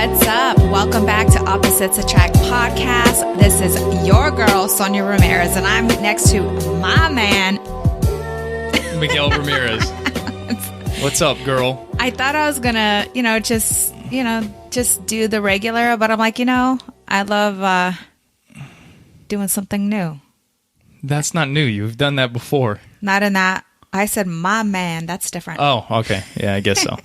What's up? Welcome back to Opposites Attract podcast. This is your girl, Sonja Ramirez, and I'm next to my man, Miguel Ramirez. What's up, girl? I thought I was gonna, just do the regular, but I'm like, I love doing something new. That's not new. You've done that before. Not in that. I said my man. That's different. Oh, okay. Yeah, I guess so.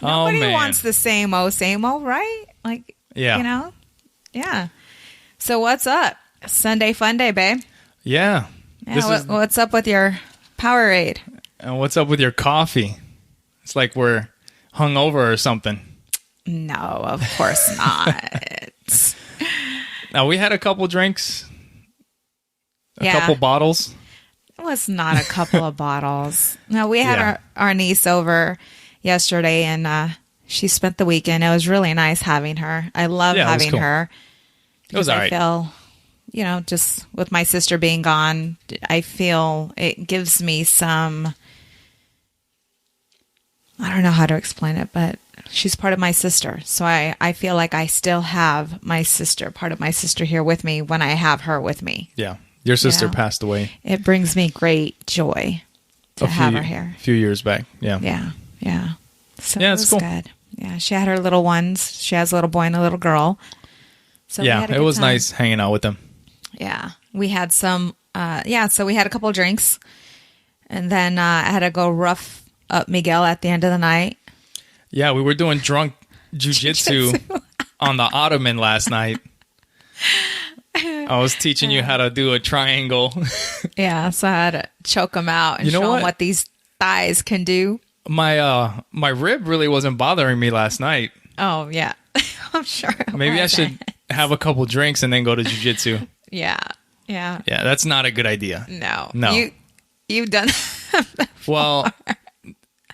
Nobody wants the same old, right? Like, yeah. Yeah. So what's up? Sunday fun day, babe. Yeah. What's up with your Powerade? And what's up with your coffee? It's like we're hungover or something. No, of course not. Now, we had a couple drinks. A couple bottles. It was not a couple of bottles. No, we had our niece over yesterday, and she spent the weekend. It was really nice having her. I love having her. It was all right. I feel, just with my sister being gone, I feel it gives me some, I don't know how to explain it, but she's part of my sister. So I feel like I still have part of my sister here with me when I have her with me. Yeah. Your sister passed away. It brings me great joy to have her here. A few years back. Yeah. Yeah. So yeah, it was cool. good. Yeah. She had her little ones. She has a little boy and a little girl. So it was nice hanging out with them. Yeah. We had some, so we had a couple of drinks. And then I had to go rough up Miguel at the end of the night. Yeah, we were doing drunk jujitsu on the ottoman last night. I was teaching you how to do a triangle. Yeah, so I had to choke him out and show him what these thighs can do. My rib really wasn't bothering me last night. Oh, yeah. I'm sure. Maybe I should have a couple drinks and then go to jiu-jitsu. Yeah. Yeah, that's not a good idea. No. You've done that before. Well,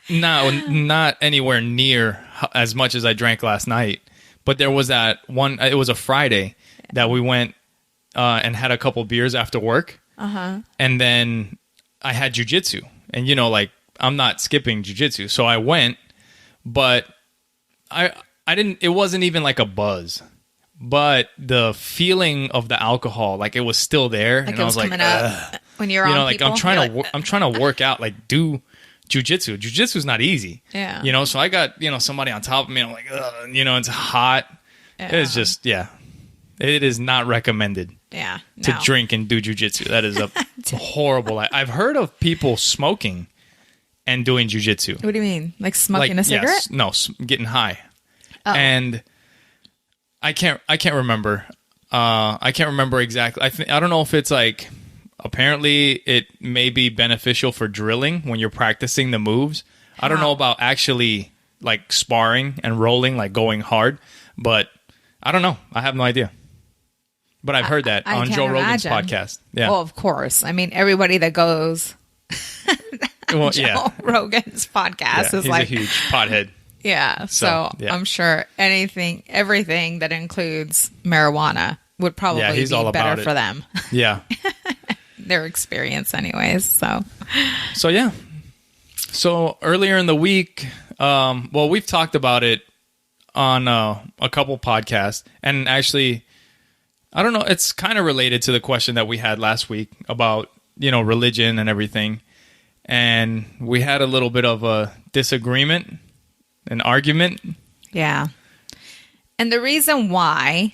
no, not anywhere near as much as I drank last night. But there was that one, it was a Friday that we went and had a couple beers after work. Uh-huh. And then I had jiu-jitsu. And, I'm not skipping jiu-jitsu. So I went, but I didn't, it wasn't even like a buzz. But the feeling of the alcohol, like it was still there. Like and I was like, when you're on people, I'm trying to work out, like do jiu-jitsu. Jiu-jitsu is not easy. Yeah. So I got, somebody on top of me. And I'm like, it's hot. Yeah. It's just, it is not recommended. Yeah. To drink and do jiu-jitsu. That is a horrible. I've heard of people smoking and doing jiu-jitsu. What do you mean? Like smoking a cigarette? Yes, no, getting high. Oh. And I can't remember. I can't remember exactly. I don't know if it's like, apparently it may be beneficial for drilling when you're practicing the moves. I don't know about actually like sparring and rolling, like going hard, but I don't know. I have no idea. But I've heard that on Joe Rogan's podcast. Yeah. Well, of course. I mean, everybody that goes Joe Rogan's podcast is he's like a huge pothead. Yeah. So I'm sure everything that includes marijuana would probably be better for them. Yeah. Their experience anyways. So yeah. So earlier in the week, we've talked about it on a couple podcasts, and actually, I don't know, it's kind of related to the question that we had last week about, religion and everything. And we had a little bit of a disagreement, an argument. Yeah. And the reason why,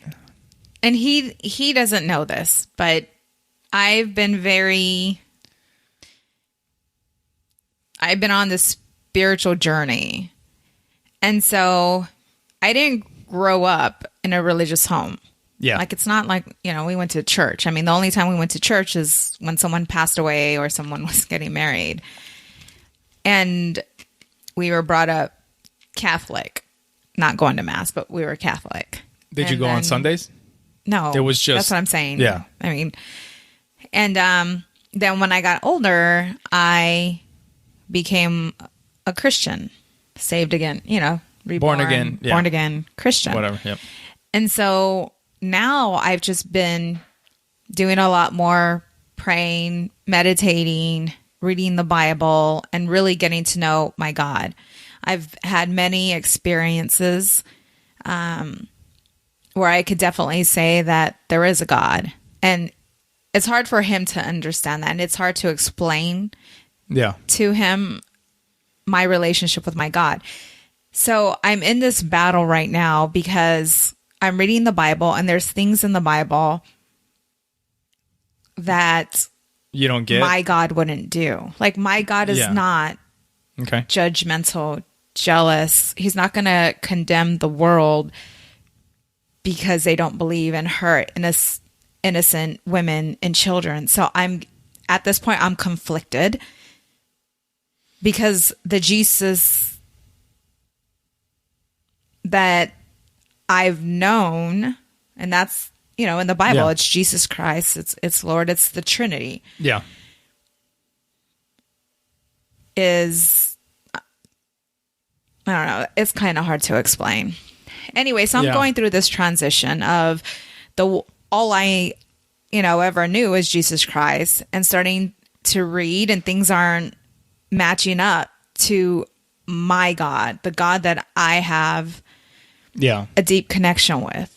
and he doesn't know this, but I've been on this spiritual journey. And so I didn't grow up in a religious home. Yeah. Like, it's not like, we went to church. I mean, the only time we went to church is when someone passed away or someone was getting married. And we were brought up Catholic, not going to mass, but we were Catholic. Did you go on Sundays? No. It was just... That's what I'm saying. Yeah. I mean, and then when I got older, I became a Christian, saved again, reborn, born again Christian. Whatever, yep. And so now I've just been doing a lot more praying, meditating, reading the Bible, and really getting to know my God. I've had many experiences where I could definitely say that there is a God. And it's hard for him to understand that. And it's hard to explain to him my relationship with my God. So I'm in this battle right now because I'm reading the Bible and there's things in the Bible that you don't get. My God wouldn't do. Like, my God is not judgmental, jealous. He's not going to condemn the world because they don't believe and hurt innocent women and children. So at this point, I'm conflicted because the Jesus that I've known, and that's, in the Bible, it's Jesus Christ, it's Lord, it's the Trinity. Yeah. Is, I don't know, it's kind of hard to explain. Anyway, so I'm going through this transition of all I, ever knew was Jesus Christ, and starting to read, and things aren't matching up to my God, the God that I have a deep connection with.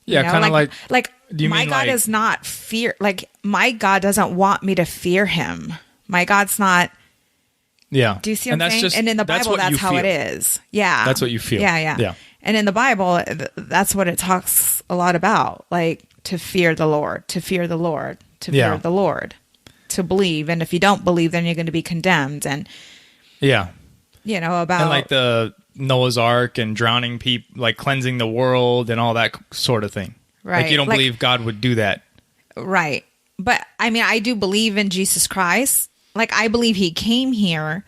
Yeah, kind of like my God is not fear. Like, my God doesn't want me to fear him. My God's not. Yeah. Do you see what I'm saying? And in the Bible, that's how it is. Yeah. That's what you feel. Yeah. And in the Bible, that's what it talks a lot about. Like, to fear the Lord, to fear the Lord, to fear the Lord, to believe. And if you don't believe, then you're going to be condemned. And about and like the Noah's Ark and drowning people, like cleansing the world and all that sort of thing. Right. Like, you don't believe God would do that. Right. But I mean, I do believe in Jesus Christ. Like, I believe he came here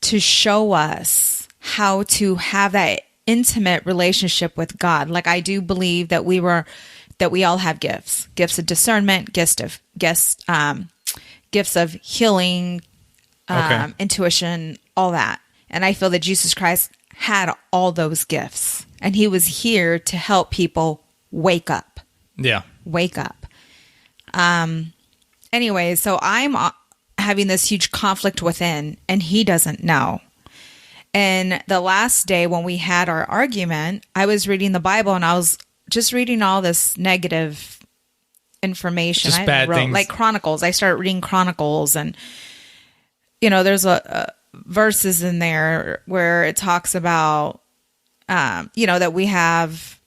to show us how to have that intimate relationship with God. Like, I do believe that we all have gifts of discernment, gifts of healing, intuition, all that. And I feel that Jesus Christ had all those gifts, and he was here to help people wake up. Yeah. Wake up. Anyway, so I'm having this huge conflict within, and he doesn't know. And the last day when we had our argument, I was reading the Bible, and I was just reading all this negative information. Just bad things. Like Chronicles. I started reading Chronicles, and there's a verses in there where it talks about that we have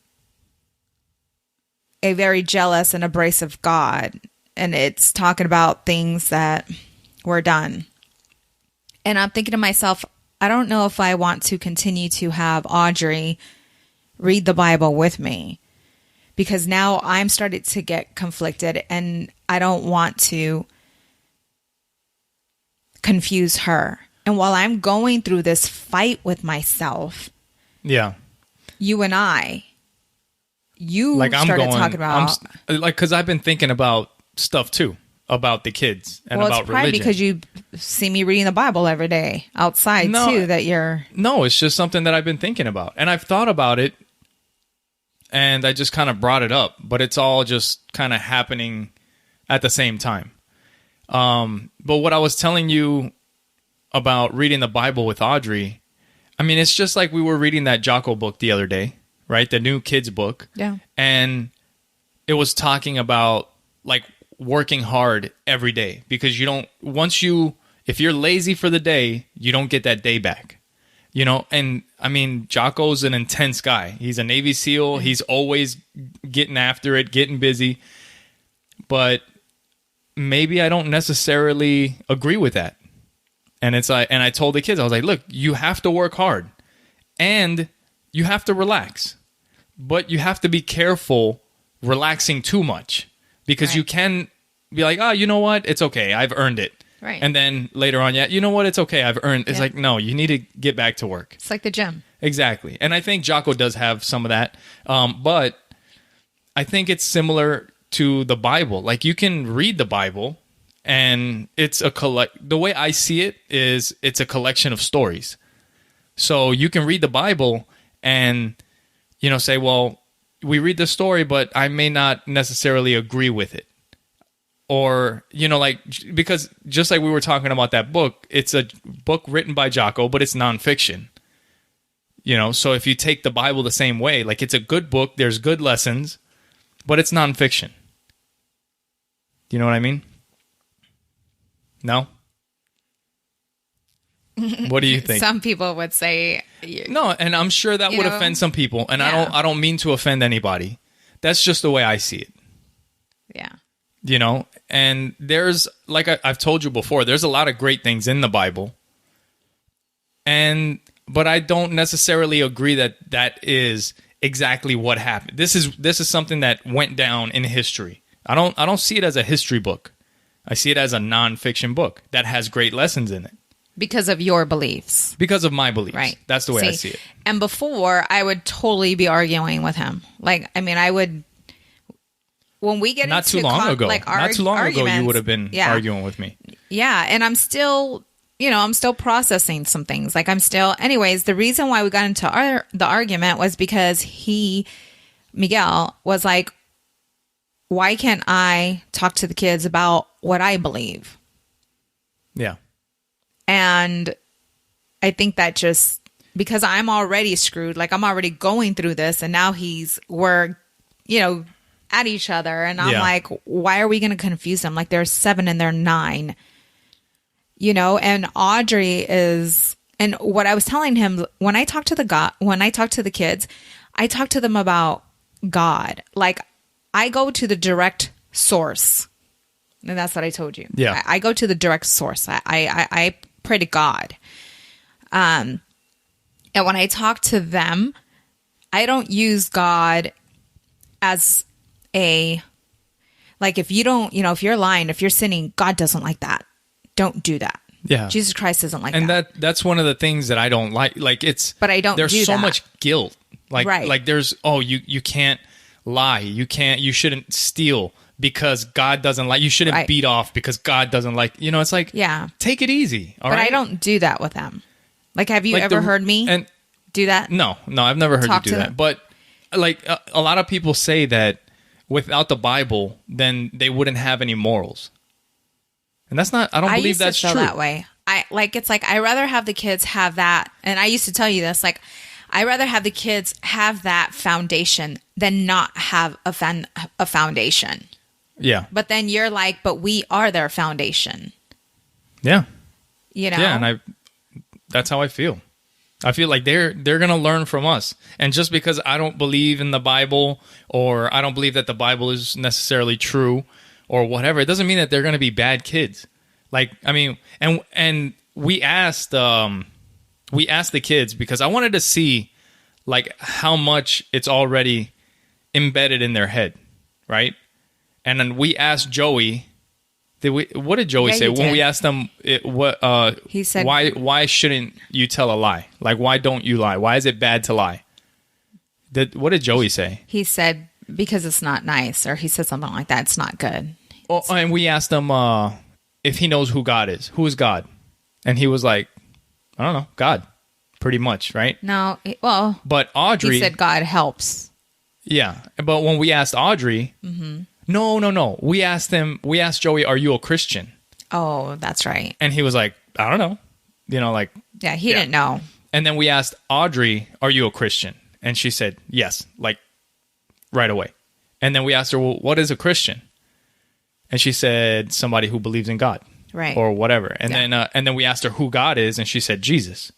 a very jealous and abrasive God, and it's talking about things that were done. And I'm thinking to myself, I don't know if I want to continue to have Audrey read the Bible with me, because now I'm starting to get conflicted, and I don't want to confuse her. And while I'm going through this fight with myself, you and I, started talking about, because I've been thinking about stuff too, about the kids and about it's probably religion. because you see me reading the Bible every day outside too. That you're it's just something that I've been thinking about, and I've thought about it, and I just kind of brought it up, but it's all just kind of happening at the same time. But what I was telling you about reading the Bible with Audrey, I mean, it's just like we were reading that Jocko book the other day, right? The new kids book. Yeah. And it was talking about like working hard every day, because if you're lazy for the day, you don't get that day back, and I mean, Jocko's an intense guy. He's a Navy SEAL. He's always getting after it, getting busy, but maybe I don't necessarily agree with that. And it's like, and I told the kids, I was like, look, you have to work hard and you have to relax, but you have to be careful relaxing too much, because you can be like, oh, you know what? It's okay. I've earned it. Right. And then later on, you know what? It's okay. I've earned. It's like, no, you need to get back to work. It's like the gym. Exactly. And I think Jocko does have some of that. But I think it's similar to the Bible. Like, you can read the Bible, and it's the way I see it is it's a collection of stories. So you can read the Bible and, say, well, we read the story, but I may not necessarily agree with it. Or, like, because just like we were talking about that book, it's a book written by Jocko, but it's nonfiction. So if you take the Bible the same way, like, it's a good book, there's good lessons, but it's nonfiction. Do you know what I mean? No? What do you think? Some people would say no, and I'm sure that would offend some people, and I don't mean to offend anybody. That's just the way I see it. Yeah. And there's, like I've told you before, there's a lot of great things in the Bible. But I don't necessarily agree that is exactly what happened. This is something that went down in history. I don't see it as a history book. I see it as a nonfiction book that has great lessons in it. Because of your beliefs. Because of my beliefs. Right. That's the way I see it. And before, I would totally be arguing with him. Like, I mean, I would... When we get not into too long ago, arguments, you would have been arguing with me. Yeah, and I'm still, I'm still processing some things. Like, I'm still... Anyways, the reason why we got into the argument was because Miguel, was like, why can't I talk to the kids about what I believe? Yeah. And I think that just because I'm already screwed, like I'm already going through this, and now we're at each other, and I'm like, why are we going to confuse them? Like, they're 7 and they're 9, and Audrey is, and what I was telling him when I talk to the kids, I talk to them about God. Like, I go to the direct source. And that's what I told you. Yeah. I go to the direct source. I pray to God. And when I talk to them, I don't use God as like, if you don't, if you're lying, if you're sinning, God doesn't like that. Don't do that. Yeah. Jesus Christ isn't like that. And that's one of the things that I don't like. Like, but I don't there's do so that. much guilt. Like, right. Like there's, you can't lie. You shouldn't steal because God doesn't like, you shouldn't beat off because God doesn't like, it's like, take it easy. All right. But I don't do that with them. Like, have you ever heard me do that? No, I've never heard you do that. But like a lot of people say that without the Bible, then they wouldn't have any morals. And that's not, I don't believe that's true. I used to feel that way. It's like, I rather have the kids have that. And I used to tell you this, like, I rather have the kids have that foundation than not have a foundation. Yeah. But then you're like, but we are their foundation. Yeah. Yeah, and that's how I feel. I feel like they're going to learn from us. And just because I don't believe in the Bible, or I don't believe that the Bible is necessarily true or whatever, it doesn't mean that they're going to be bad kids. Like, I mean, and we asked the kids, because I wanted to see like how much it's already embedded in their head, right? And then we asked Joey, what did Joey say when we asked them he said, why shouldn't you tell a lie? Like, why don't you lie? Why is it bad to lie? What did Joey say? He said, because it's not nice, or he said something like that. It's not good. Well, and we asked him if he knows who God is. Who is God? And he was like, I don't know, God, pretty much, right? No, well, but Audrey, he said God helps. Yeah, but when we asked Audrey, no. We asked Joey, are you a Christian? Oh, that's right. And he was like, I don't know. Yeah, he didn't know. And then we asked Audrey, are you a Christian? And she said, yes, like right away. And then we asked her, well, what is a Christian? And she said, somebody who believes in God. Right. Or whatever. And then we asked her who God is, and she said, Jesus.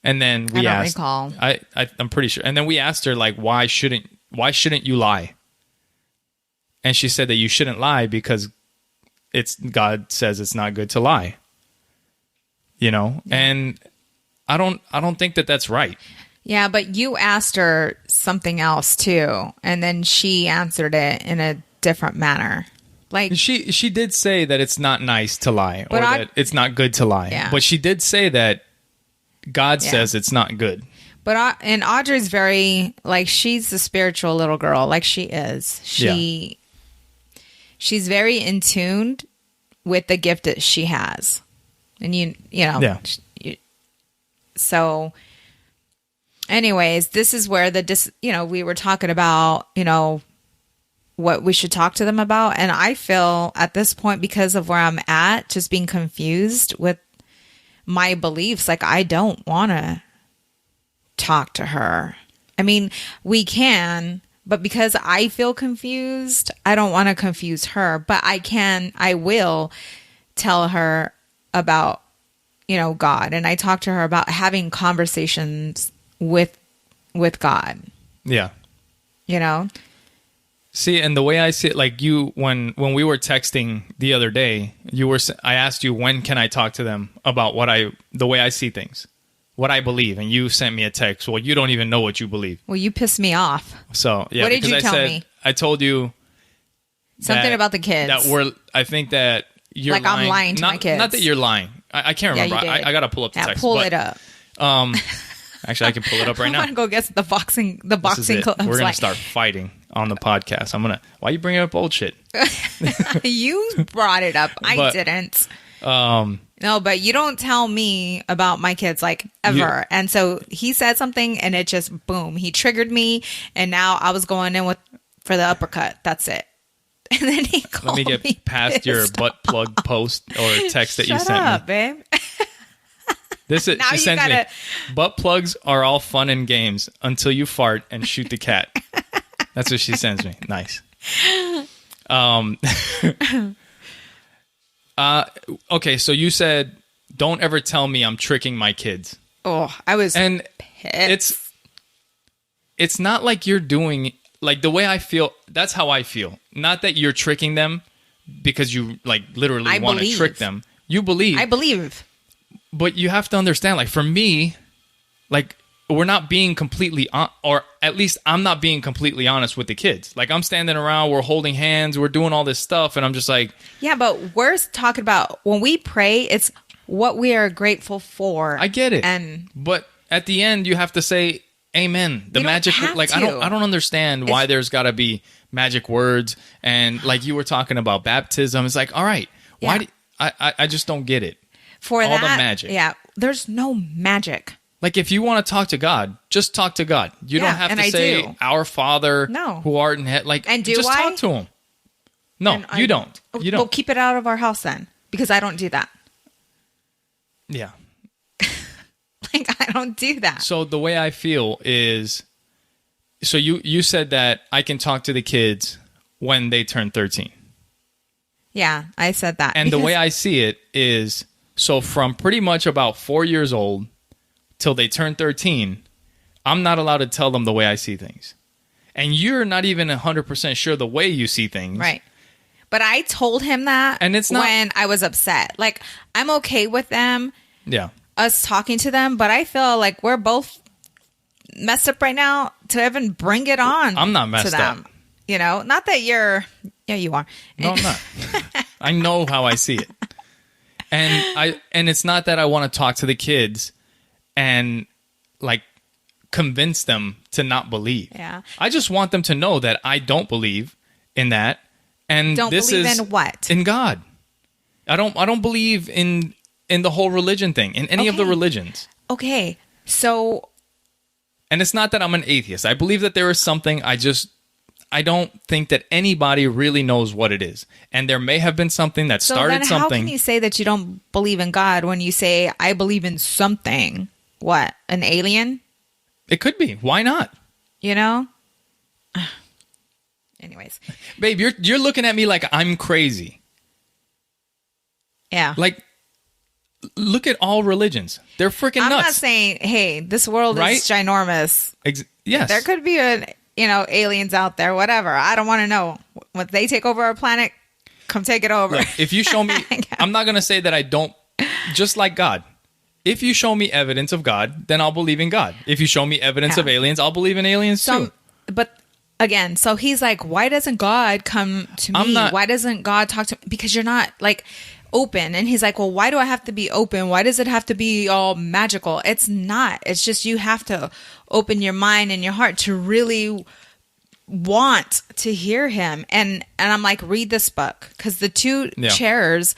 And then we asked, I'm pretty sure. And then we asked her, like, why shouldn't you lie? And she said that you shouldn't lie because God says it's not good to lie. And I don't think that that's right. Yeah, but you asked her something else too, and then she answered it in a different manner. Like, she did say that it's not nice to lie, or that it's not good to lie. Yeah. But she did say that God says it's not good. But and Audrey's very, like, she's a spiritual little girl, like she is. She's very in tune with the gift that she has, and so. Anyways, this is where we were talking about, what we should talk to them about. And I feel at this point, because of where I'm at, just being confused with my beliefs, like I don't want to talk to her. I mean, we can, but because I feel confused, I don't want to confuse her. But I will tell her about, God. And I talk to her about having conversations with God. Yeah. You See, and the way I see it, like you, when we were texting the other day, I asked you, when can I talk to them about the way I see things, what I believe, and you sent me a text. Well, you don't even know what you believe. Well, you pissed me off. So yeah, what did you tell me? I told you something about the kids. I think that you're like lying. I'm lying to my kids. Not that you're lying. I can't remember. I got to pull up the text. Pull it up. Actually, I can pull it up right now. I'm gonna go get the boxing clip. We're gonna start fighting on the podcast. Why are you bringing up old shit? You brought it up. I didn't. No, but you don't tell me about my kids like ever. And so he said something and it just boom, he triggered me, and now I was going in for the uppercut. That's it. And then he called me. Let me get past your butt plug post or text that you sent Shut up, me. babe. She sends me, butt plugs are all fun and games until you fart and shoot the cat. That's what she sends me. Nice. Okay, so you said, don't ever tell me I'm tricking my kids. Oh, I was pissed. It's not like you're doing, like the way I feel, that's how I feel. Not that you're tricking them because you like literally want to trick them. You believe. I believe. But you have to understand, like, for me, like, we're not being completely, or at least I'm not being completely honest with the kids. Like, I'm standing around, we're holding hands, we're doing all this stuff, and I'm just like... Yeah, but we're talking about, when we pray, it's what we are grateful for. I get it. And but at the end, you have to say, amen. The magic, like, I don't understand why there's got to be magic words. And like you were talking about baptism, it's like, all right, why do I just don't get it. For all that, the magic. Yeah, there's no magic. Like, if you want to talk to God, just talk to God. You don't have to say, Our Father, who art in heaven. Like, just talk to Him. No, you don't. You don't. Well, keep it out of our house then, because I don't do that. Yeah. Like, I don't do that. So the way I feel is, so you said that I can talk to the kids when they turn 13. Yeah, I said that. And the way I see it is, so from pretty much about 4 years old till they turn 13, I'm not allowed to tell them the way I see things. And you're not even 100% sure the way you see things. Right. But I told him that and it's not, when I was upset. Like, I'm okay with them. Yeah. Us talking to them, but I feel like we're both messed up right now to even bring it on. I'm not messed to them. up. You know, not that you're... Yeah, you are. No, I'm not. I know how I see it. And it's not that I want to talk to the kids and like convince them to not believe. Yeah. I just want them to know that I don't believe in that. And don't this believe is in what? In God. I don't believe in the whole religion thing, in any of the religions. Okay. So, and it's not that I'm an atheist. I believe that there is something. I don't think that anybody really knows what it is. And there may have been something that started something. How can you say that you don't believe in God when you say, I believe in something? What? An alien? It could be. Why not? You know? Anyways. Babe, you're looking at me like I'm crazy. Yeah. Like, look at all religions. They're freaking nuts. I'm not saying, hey, this world is ginormous. Yes. There could be aliens out there, whatever. I don't want to know. When they take over our planet, come take it over. Look, if you show me, I'm not going to say that I don't, just like God. If you show me evidence of God, then I'll believe in God. If you show me evidence of aliens, I'll believe in aliens too. But again, so he's like, why doesn't God come to me? Why doesn't God talk to me? Because you're not like open. And he's like, well, why do I have to be open? Why does it have to be all magical? It's not. It's just you have to open your mind and your heart to really want to hear him. And I'm like, read this book, because the two chairs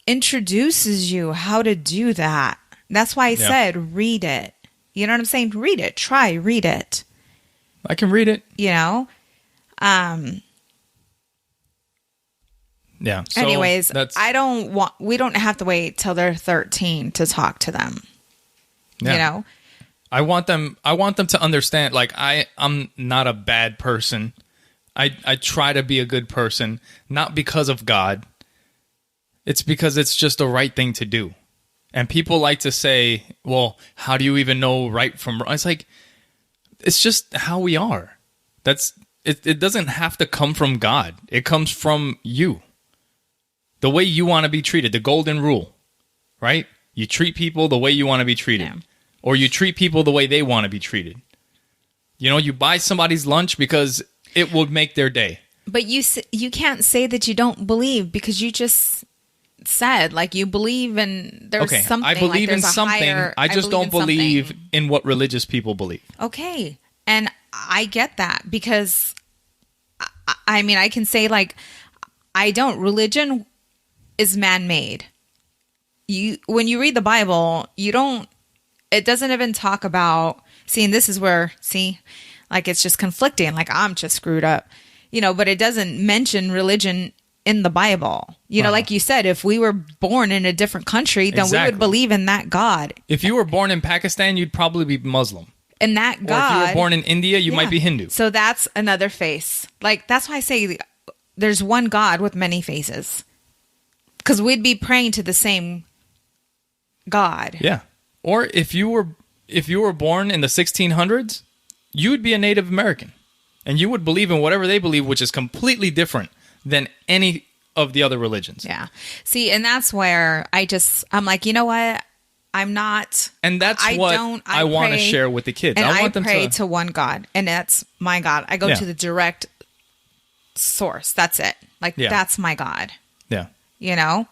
introduces you how to do that. That's why I said read it. You know what I'm saying? Read it. Read it. I can read it. You know? Yeah. So Anyways, we don't have to wait till they're 13 to talk to them. Yeah. You know? I want them to understand, like, I'm not a bad person. I try to be a good person, not because of God. It's because it's just the right thing to do. And people like to say, well, how do you even know right from wrong? It's like, it's just how we are. It doesn't have to come from God. It comes from you. The way you want to be treated, the golden rule, right? You treat people the way you want to be treated. Yeah. Or you treat people the way they want to be treated. You know, you buy somebody's lunch because it would make their day. But you can't say that you don't believe, because you just said, like, you believe in there's something. I believe in something. I just don't believe in what religious people believe. Okay. And I get that, because I mean, I can say, like, religion is man-made. When you read the Bible, it doesn't even talk about, this is where, like, it's just conflicting, like, I'm just screwed up, but it doesn't mention religion in the Bible. Like you said, if we were born in a different country, then we would believe in that God. If you were born in Pakistan, you'd probably be Muslim. And that God. Or if you were born in India, you might be Hindu. So that's another face. Like, that's why I say there's one God with many faces. Because we'd be praying to the same God. Yeah. Or if you were born in the 1600s, you would be a Native American. And you would believe in whatever they believe, which is completely different than any of the other religions. Yeah. See, and that's where I'm like, you know what? I'm not. And that's I want to share with the kids. And I want them pray to one God, and that's my God. I go to the direct source. That's it. Like, that's my God. Yeah. Yeah.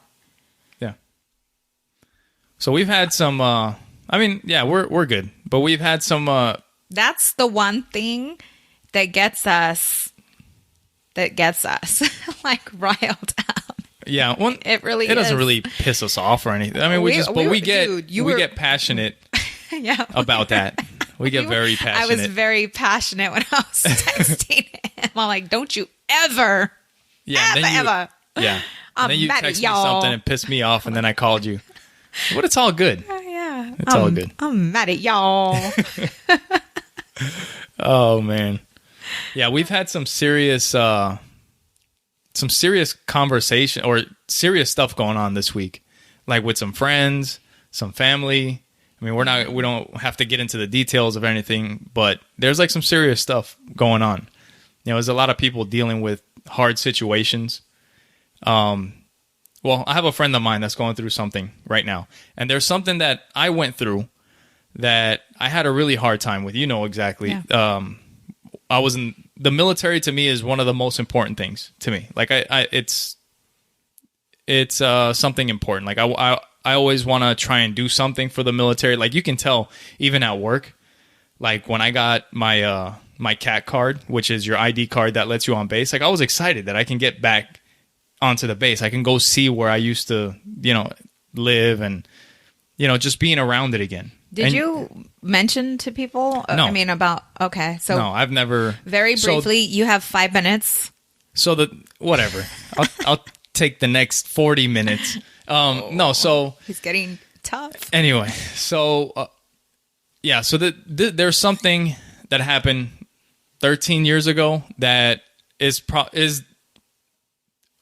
So we've had some, we're good. But we've had some. That's the one thing that gets us like riled up. Yeah, it really doesn't really piss us off or anything. I mean, we get passionate about that. We get very passionate. I was very passionate when I was texting him. I'm like, don't you ever, ever. Yeah. And then you text me something and pissed me off, and then I called you. But it's all good. Yeah. It's all good. I'm mad at y'all. Oh, man. Yeah, we've had some serious conversation or serious stuff going on this week, like with some friends, some family. I mean, we don't have to get into the details of anything, but there's like some serious stuff going on. There's a lot of people dealing with hard situations. Well, I have a friend of mine that's going through something right now, and there's something that I went through that I had a really hard time with. Exactly. Yeah. I was in the military. To me, is one of the most important things to me. Like it's something important. Like I always want to try and do something for the military. Like you can tell even at work. Like when I got my my CAT card, which is your ID card that lets you on base. Like I was excited that I can get back onto the base. I can go see where I used to, live and, just being around it again. Did you mention to people? No. I mean, okay. So no, I've never. Very briefly, you have 5 minutes. So whatever. I'll take the next 40 minutes. No, so. He's getting tough. Anyway, so, so there's something that happened 13 years ago that is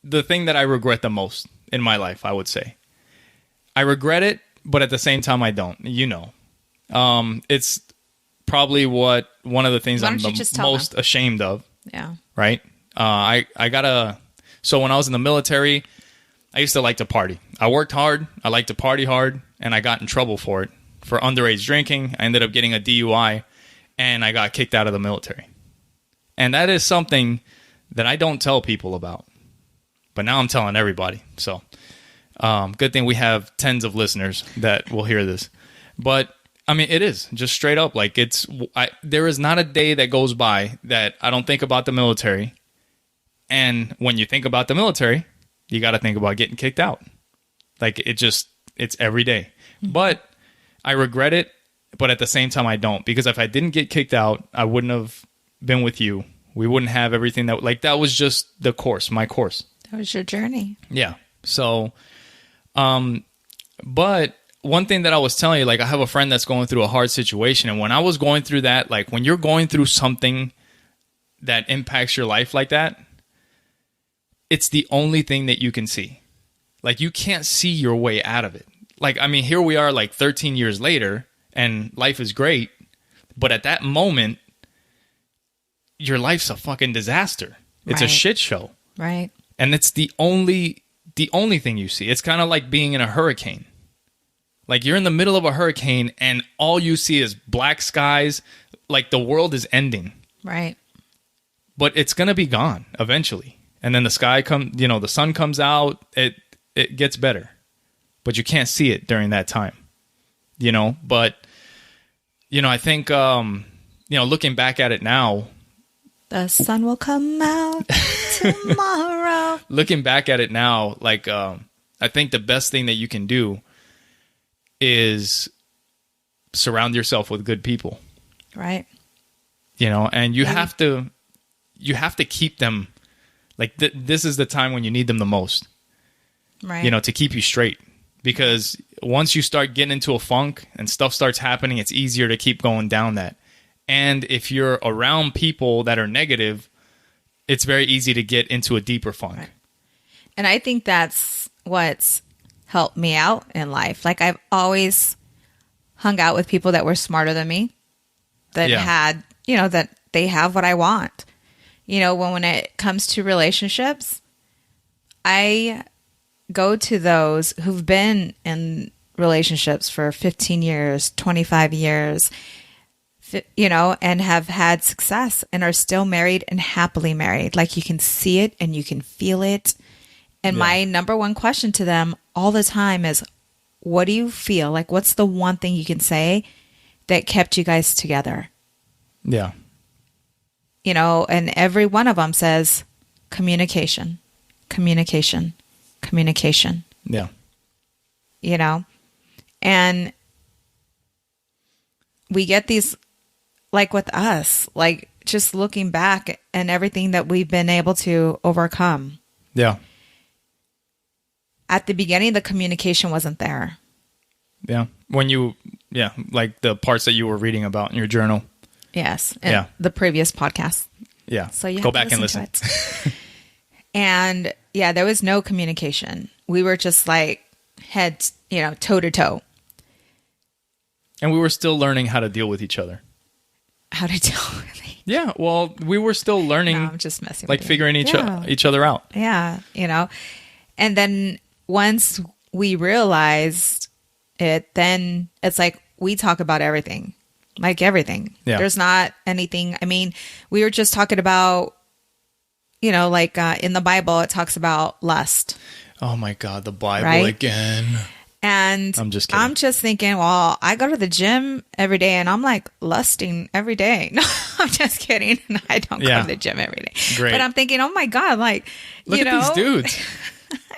the thing that I regret the most in my life, I would say. I regret it, but at the same time, I don't. It's probably one of the things I'm the most ashamed of. Yeah. Right? So when I was in the military, I used to like to party. I worked hard. I liked to party hard, and I got in trouble for it. For underage drinking, I ended up getting a DUI, and I got kicked out of the military. And that is something that I don't tell people about. But now I'm telling everybody. So, good thing we have tens of listeners that will hear this. But, I mean, it is just straight up. Like, there is not a day that goes by that I don't think about the military. And when you think about the military, you got to think about getting kicked out. Like, it's every day. Mm-hmm. But I regret it. But at the same time, I don't. Because if I didn't get kicked out, I wouldn't have been with you. We wouldn't have everything that was just my course. That was your journey. Yeah. So, but one thing that I was telling you, like I have a friend that's going through a hard situation. And when I was going through that, like when you're going through something that impacts your life like that, it's the only thing that you can see. Like you can't see your way out of it. Like, I mean, here we are like 13 years later and life is great. But at that moment, your life's a fucking disaster. It's a shit show. Right. And it's the only thing you see. It's kind of like being in a hurricane. Like you're in the middle of a hurricane and all you see is black skies. Like the world is ending. Right. But it's going to be gone eventually. And then the sun comes out, it gets better. But you can't see it during that time. But I think looking back at it now, the sun will come out tomorrow. Looking back at it now, like I think the best thing that you can do is surround yourself with good people. Right. And you have to keep them like this is the time when you need them the most. Right. To keep you straight. Because once you start getting into a funk and stuff starts happening, it's easier to keep going down that. And if you're around people that are negative, it's very easy to get into a deeper funk. Right. And I think that's what's helped me out in life. Like I've always hung out with people that were smarter than me, that had, that they have what I want. When it comes to relationships, I go to those who've been in relationships for 15 years, 25 years, and have had success and are still married and happily married. Like you can see it and you can feel it. And my number one question to them all the time is, what do you feel? Like, what's the one thing you can say that kept you guys together? Yeah. And every one of them says communication, communication, communication. Yeah. And we get these, like with us, like just looking back and everything that we've been able to overcome. Yeah. At the beginning, the communication wasn't there. Yeah. Like the parts that you were reading about in your journal. Yes. And the previous podcast. Yeah. So you go back and listen. And there was no communication. We were just like head, toe to toe. And we were still learning how to deal with each other. How to deal with each other. Yeah. Well, we were still learning. No, I'm just messing like with figuring each other out. Yeah. And then once we realized it, then it's like we talk about everything. Like everything. Yeah. There's not anything. I mean, we were just talking about, like in the Bible, it talks about lust. Oh my God, the Bible again. And I'm just kidding. I'm just thinking, well, I go to the gym every day and I'm like lusting every day. No, I'm just kidding. I don't go to the gym every day. Great. But I'm thinking, oh my God, like, look at these dudes.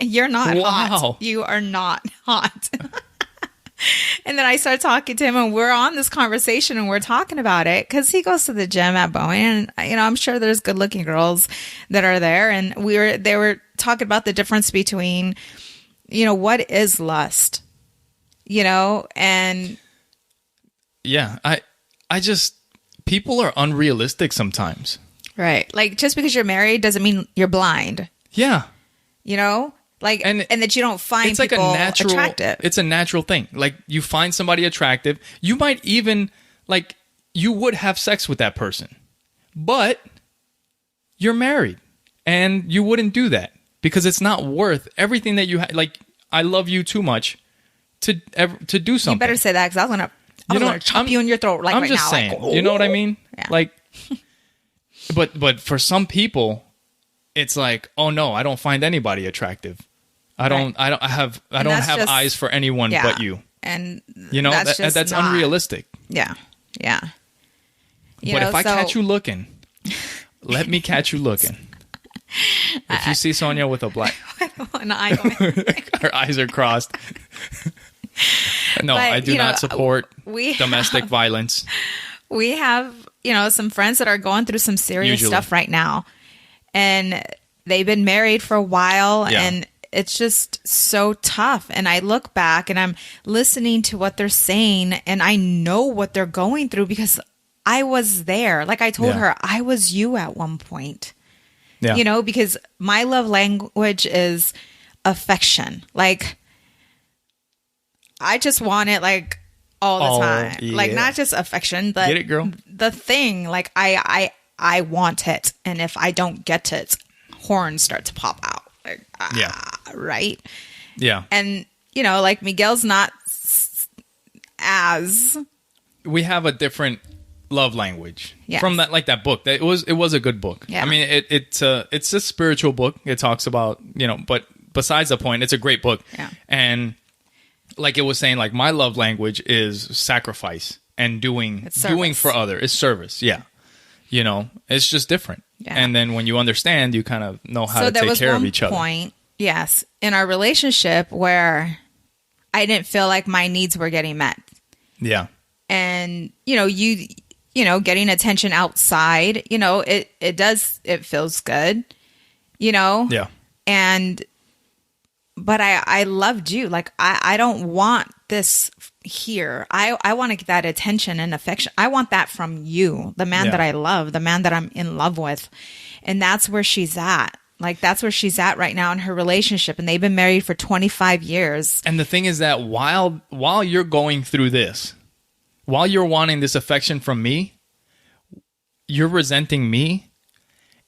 You're not hot. You are not hot. And then I start talking to him and we're on this conversation and we're talking about it because he goes to the gym at Boeing and, I'm sure there's good looking girls that are there. And they were talking about the difference between, what is lust, and. Yeah. I just, people are unrealistic sometimes. Right. Like just because you're married doesn't mean you're blind. Yeah. Like, and that you don't find it's people like attractive. It's a natural thing. Like you find somebody attractive. You might even like, you would have sex with that person, but you're married and you wouldn't do that because it's not worth everything that you like, I love you too much to do something. You better say that because I was going to chop you in your throat. Like I'm right just now, saying, like, you know what I mean? Yeah. Like, but for some people, it's like, oh no, I don't find anybody attractive. I don't have eyes for anyone but you. And that's not unrealistic. Yeah. Yeah. But if I catch you looking, let me catch you looking. If you see Sonja with a black one eye, her eyes are crossed. No, I do not support domestic violence. We have, some friends that are going through some serious stuff right now. And they've been married for a while, Yeah. and it's just so tough. And I look back and I'm listening to what they're saying, and I know what they're going through because I was there. Like I told Yeah. her, I was you at one point. Yeah. You know, because my love language is affection. Like, I just want it like all the time. Like, yeah. not just affection, but Get it, girl? the thing. Like, I want it, and if I don't get it, horns start to pop out. Like, right. Yeah. And you know, like Miguel's not as We have a different love language Yes. from that book. It was a good book. Yeah. I mean, it's a spiritual book. It talks about, but besides the point, it's a great book. Yeah. And like it was saying, like my love language is sacrifice and doing for other. It's service. Yeah. It's just different. Yeah. And then when you understand, you kind of know how so to there take was care one of each other. point, yes, in our relationship where I didn't feel like my needs were getting met. Yeah. And getting attention outside, it feels good, Yeah. but I loved you. Like, I don't want this here. I want to get that attention and affection. I want that from you, the man Yeah. that I love, the man that I'm in love with. And that's where she's at. Like, that's where she's at right now in her relationship. And they've been married for 25 years. And the thing is that while you're going through this, while you're wanting this affection from me, you're resenting me,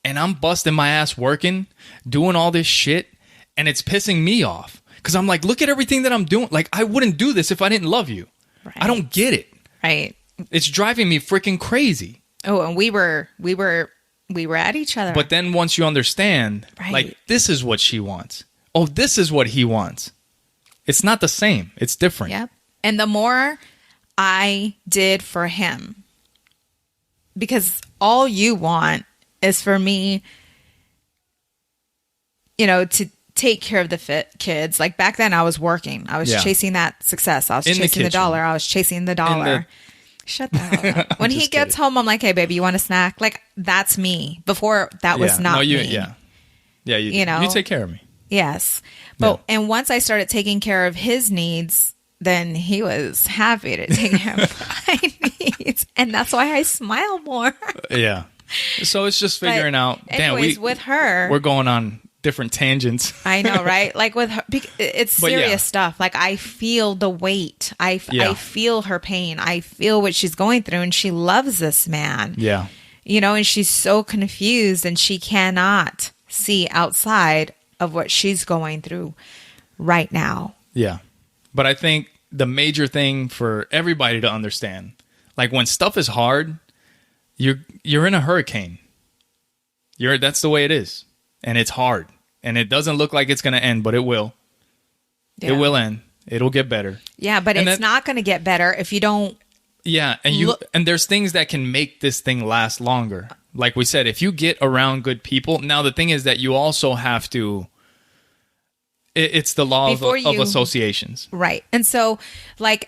and I'm busting my ass working, doing all this shit, and it's pissing me off. Because I'm like, look at everything that I'm doing. Like, I wouldn't do this if I didn't love you. Right. I don't get it. Right. It's driving me freaking crazy. Oh, and we were at each other. But then once you understand, Right. like, this is what she wants. Oh, this is what he wants. It's not the same. It's different. Yep. And the more I did for him, because all you want is for me, to take care of the kids. Like back then I was working. I was Yeah. chasing that success. I was In the chasing the kitchen. dollar. I was chasing the dollar. Shut the hell up. When he just gets kidding. home, I'm like, hey, baby, you want a snack? Like, that's me. Before, that was not me. Yeah. Yeah, You know? you take care of me. Yes. But Yeah. and once I started taking care of his needs, then he was happy to take care of my needs. And that's why I smile more. Yeah. So it's just figuring out. Anyways, with her, we're going on different tangents. I know, right? Like with her, it's But serious yeah. stuff. Like I feel the weight. I feel her pain. I feel what she's going through, and she loves this man. Yeah. And she's so confused, and she cannot see outside of what she's going through right now. Yeah. But I think the major thing for everybody to understand, like when stuff is hard, you're in a hurricane. That's the way it is. And it's hard. And it doesn't look like it's going to end, but it will. Yeah. It will end. It'll get better. Yeah, but And it's not going to get better if you don't. Yeah, and there's things that can make this thing last longer. Like we said, if you get around good people. Now the thing is that you also have to. It's the law of associations, Right. And so, like,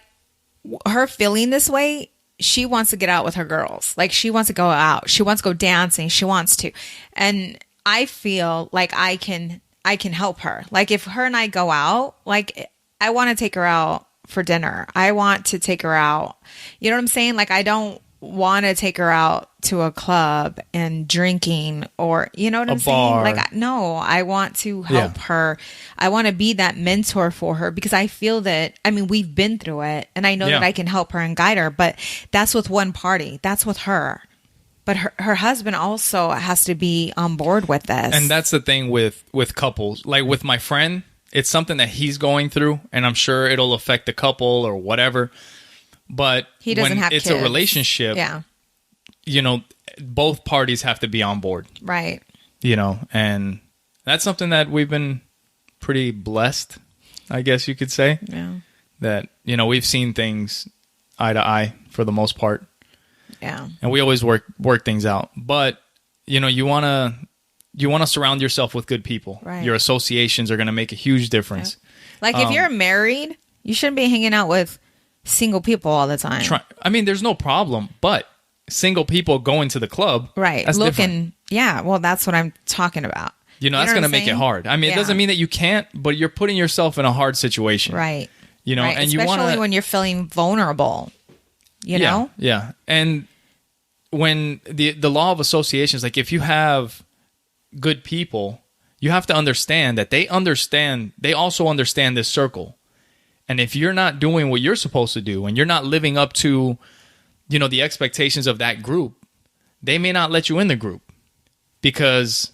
her feeling this way, she wants to get out with her girls. Like, she wants to go out. She wants to go dancing. She wants to. And I feel like I can help her. Like, if her and I go out, like, I want to take her out for dinner. I want to take her out. You know what I'm saying? Like, I don't want to take her out to a club and drinking, or you know what I'm bar. saying? Like, no, I want to help her. I want to be that mentor for her, because I feel that, I mean, we've been through it, and I know that I can help her and guide her, but that's with one party. That's with her. But her husband also has to be on board with this. And that's the thing with couples. Like with my friend, it's something that he's going through, and I'm sure it'll affect the couple or whatever. But he doesn't have it's kids. a relationship, both parties have to be on board. Right. And that's something that we've been pretty blessed, I guess you could say. Yeah. That, we've seen things eye to eye for the most part. Yeah. And we always work things out. But, you want to surround yourself with good people. Right. Your associations are going to make a huge difference. Like, if you're married, you shouldn't be hanging out with single people all the time. There's no problem, but single people going to the club, right? that's Looking, different. yeah. Well, that's what I'm talking about. You know, that's going to make it hard. I mean, it doesn't mean that you can't, but you're putting yourself in a hard situation. Right. You know, right. and especially you want to, when you're feeling vulnerable, you know? Yeah. And when the law of association is like, if you have good people, you have to understand that they also understand this circle. And if you're not doing what you're supposed to do and you're not living up to, you know, the expectations of that group, they may not let you in the group because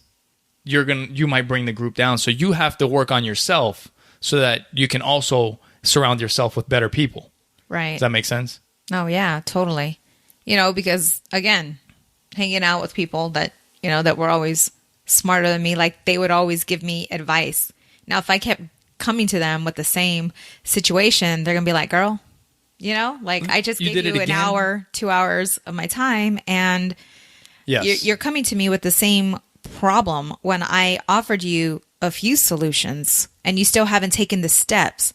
you might bring the group down. So you have to work on yourself so that you can also surround yourself with better people. Right. Does that make sense? Oh, yeah, totally. You know, because again, hanging out with people that, you know, that were always smarter than me, like they would always give me advice. Now, if I kept coming to them with the same situation, they're going to be like, girl, you know, like I just gave you an hour, 2 hours of my time and you're coming to me with the same problem when I offered you a few solutions and you still haven't taken the steps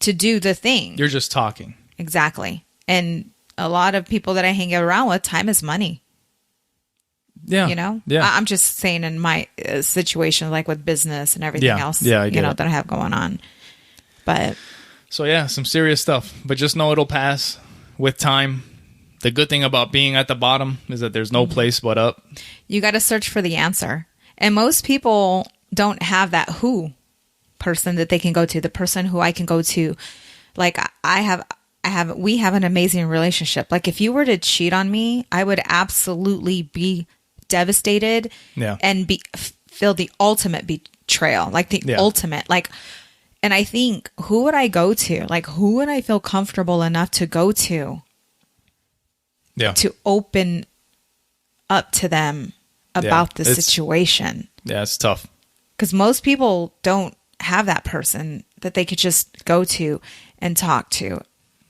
to do the thing. You're just talking. Exactly. And a lot of people that I hang around with, time is money. Yeah. You know? Yeah. I'm just saying in my situation, like with business and everything else, you know, that I have going on. But so yeah, some serious stuff, but just know it'll pass with time. The good thing about being at the bottom is that there's no place but up. You got to search for the answer. And most people don't have that who person that they can go to, the person who I can go to. Like we have an amazing relationship. Like if you were to cheat on me, I would absolutely be devastated and feel the ultimate betrayal, like the ultimate, like, and I think who would I go to? Like who would I feel comfortable enough to go to? To open up to them about the situation. Yeah, it's tough. Because most people don't have that person that they could just go to and talk to.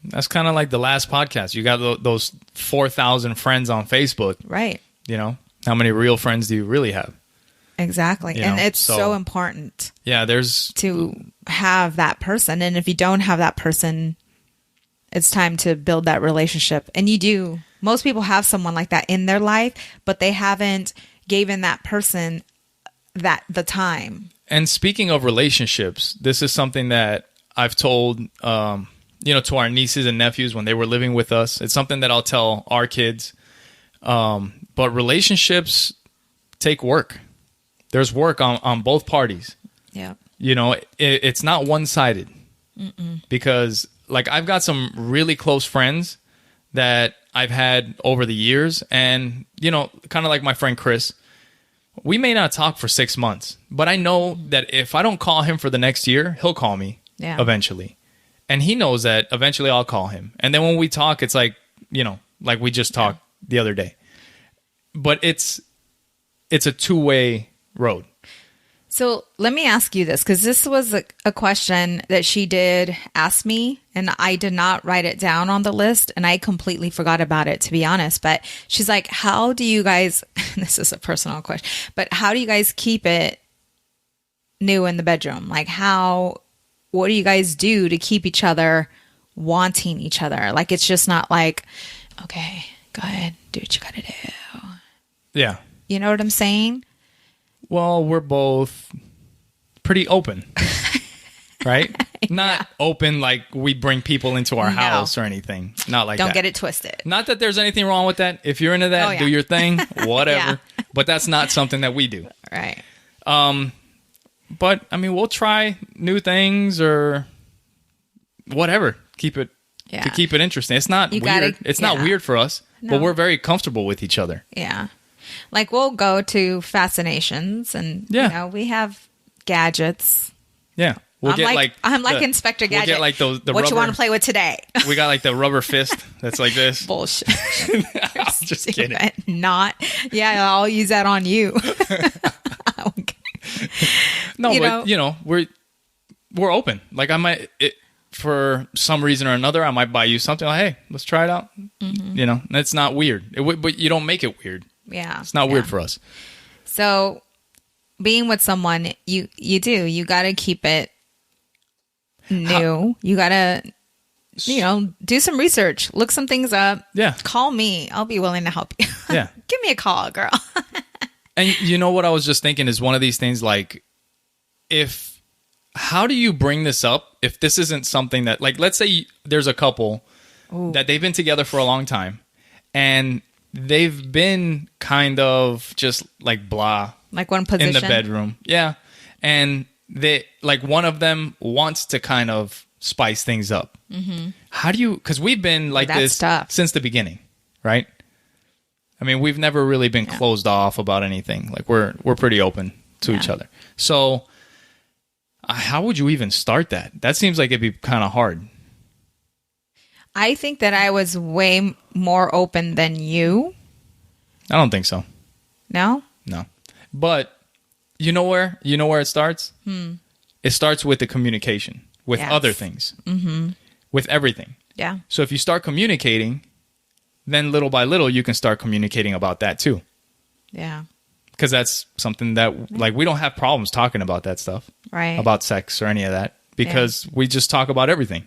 That's kind of like the last podcast. You got those 4,000 friends on Facebook. Right. You know, how many real friends do you really have? Exactly. You and know, it's so important. Yeah, there's to have that person. And if you don't have that person, it's time to build that relationship. And you do. Most people have someone like that in their life, but they haven't given that person the time. And speaking of relationships, this is something that I've told, you know, to our nieces and nephews when they were living with us. It's something that I'll tell our kids. But relationships take work. There's work on both parties. Yeah. You know, it's not one-sided. Because like I've got some really close friends that I've had over the years, and you know, kind of like my friend Chris, we may not talk for 6 months, but I know that if I don't call him for the next year, he'll call me eventually, and he knows that eventually I'll call him. And then when we talk, it's like, you know, like we just talked the other day, but it's a two-way road. So let me ask you this, because this was a question that she did ask me, and I did not write it down on the list, and I completely forgot about it, to be honest. But she's like, how do you guys, this is a personal question, but how do you guys keep it new in the bedroom? Like what do you guys do to keep each other wanting each other? Like, it's just not like, okay, go ahead, do what you gotta do. Yeah. You know what I'm saying? Well, we're both pretty open, right? Not open like we bring people into our house or anything. Not like that. Don't get it twisted. Not that there's anything wrong with that. If you're into that, do your thing, whatever. But that's not something that we do. Right. But, I mean, we'll try new things or whatever. To keep it interesting. It's not weird. It's not weird for us, but we're very comfortable with each other. Yeah. Like we'll go to Fascinations and you know, we have gadgets. Yeah. I'm like Inspector Gadget. We'll get like the what rubber, you want to play with today? We got like the rubber fist that's like this. Bullshit. I'm just kidding. Not. Yeah, I'll use that on you. No, you know, we're open. Like I might, for some reason or another, I might buy you something. Like, hey, let's try it out. You know, it's not weird. But you don't make it weird. Yeah. It's not weird for us. So being with someone, you got to keep it new. You got to, you know, do some research, look some things up. Yeah. Call me. I'll be willing to help you. Yeah. Give me a call, girl. And you know what I was just thinking is one of these things like, how do you bring this up if this isn't something that, like, let's say there's a couple that they've been together for a long time and they've been kind of just like blah. Like one position. In the bedroom. Yeah. And they, like, one of them wants to kind of spice things up. Mm-hmm. How do you, because we've been like this since the beginning, right? I mean, we've never really been closed off about anything. Like, we're pretty open to each other. So how would you even start that? That seems like it'd be kind of hard. I think that I was way more open than you. I don't think so. No? No. But you know where it starts? It starts with the communication, with other things, with everything. Yeah. So if you start communicating, then little by little, you can start communicating about that too. Yeah. Because that's something that, like, we don't have problems talking about that stuff. Right. About sex or any of that. Because we just talk about everything.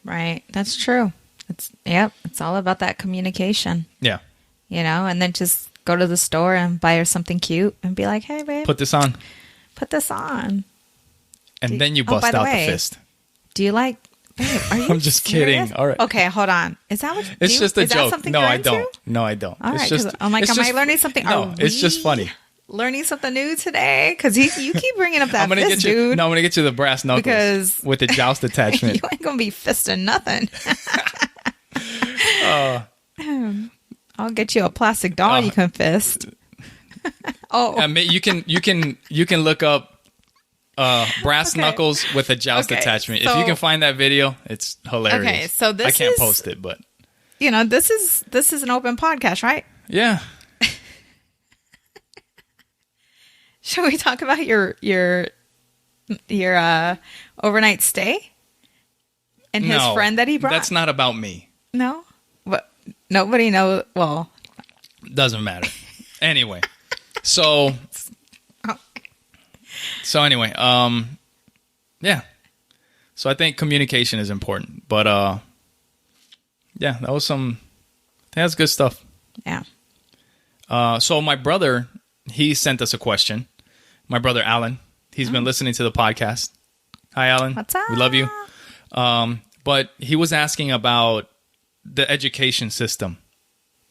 Right. That's true. It's all about that communication. Yeah. You know, and then just go to the store and buy her something cute and be like, hey, babe. Put this on. And then you bust out the fist. Do you like... Babe, are you I'm just serious? kidding. All right. Okay, hold on. Is that what? It's just a joke. Something No, you're I into? don't. No, I don't. All right. It's just, I'm like, am I learning something? No, it's just funny. Learning something new today? Because you keep bringing up that fist, dude. No, I'm gonna get you the brass knuckles because with the joust attachment. You ain't gonna be fisting nothing. I'll get you a plastic doll you can fist. You can look up brass knuckles with a joust attachment. If you can find that video, it's hilarious. Okay, so I can't post it, but you know, this is an open podcast, right? Yeah. Shall we talk about your overnight stay and his friend that he brought? That's not about me. No, but nobody knows. Well, doesn't matter. Anyway, so anyway, yeah. So I think communication is important, but yeah, that's good stuff. Yeah. So my brother, he sent us a question. My brother Alan, he's been listening to the podcast. Hi, Alan. What's up? We love you. But he was asking about the education system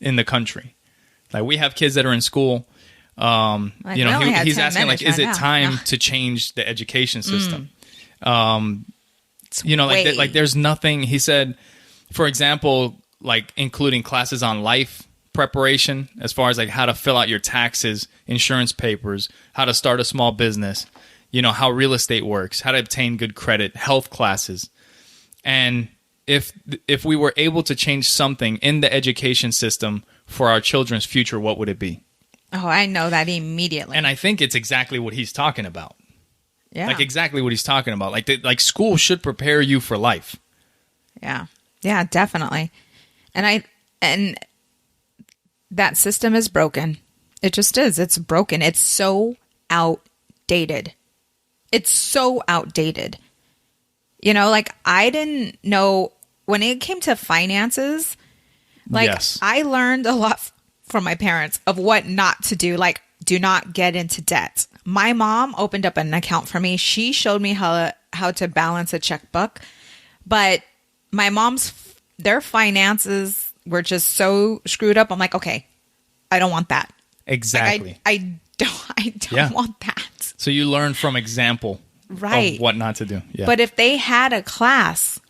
in the country. Like, we have kids that are in school. He's asking, like, is it time to change the education system? There's nothing. He said, for example, like including classes on life preparation, as far as like how to fill out your taxes, insurance papers, how to start a small business, how real estate works, how to obtain good credit, health classes. And if we were able to change something in the education system for our children's future, what would it be? Oh, I know that immediately. And I think it's exactly what he's talking about. Yeah. Like, exactly what he's talking about. Like school should prepare you for life. Yeah. Yeah, definitely. And that system is broken. It just is. It's broken. It's so outdated. Like, I didn't know when it came to finances, like, yes. I learned a lot from my parents of what not to do. Like, do not get into debt. My mom opened up an account for me. She showed me how to balance a checkbook. But my their finances were just so screwed up. I'm like, okay, I don't want that. Exactly. Like, I don't want that. So you learn from example of what not to do. Yeah. But if they had a class,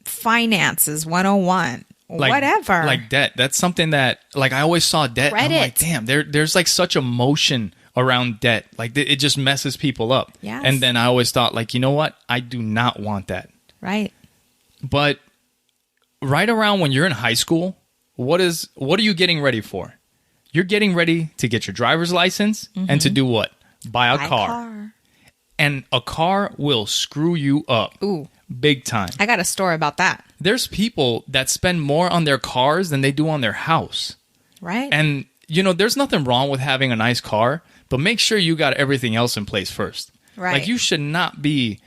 finances 101, whatever. Like debt. That's something that, like, I always saw debt. Credit. I'm like, damn, there's like such emotion around debt. Like, it just messes people up. Yes. And then I always thought, like, you know what? I do not want that. Right. But right around when you're in high school, what are you getting ready for? You're getting ready to get your driver's license and to do what? Buy a car. And a car will screw you up. Ooh. Big time. I got a story about that. There's people that spend more on their cars than they do on their house. Right. And, there's nothing wrong with having a nice car, but make sure you got everything else in place first. Right. Like, you should not be